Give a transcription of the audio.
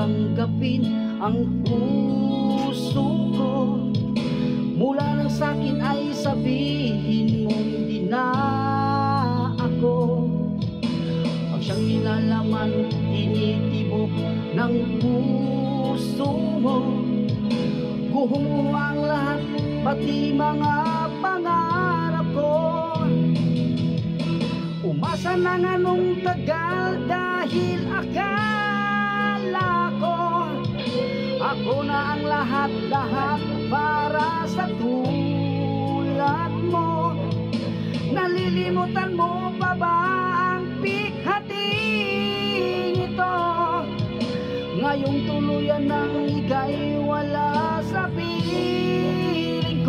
tanggapin ang puso ko. Mula lang sa'kin ay sabihin mong di na ako ang siyang nilalaman, tinitibok ng puso mo. Guhong mo ang lahat, pati mga pangarap ko. Umasa na nga nung tagal dahil akala ko ako na ang lahat-lahat para sa tulad mo. Nalilimutan mo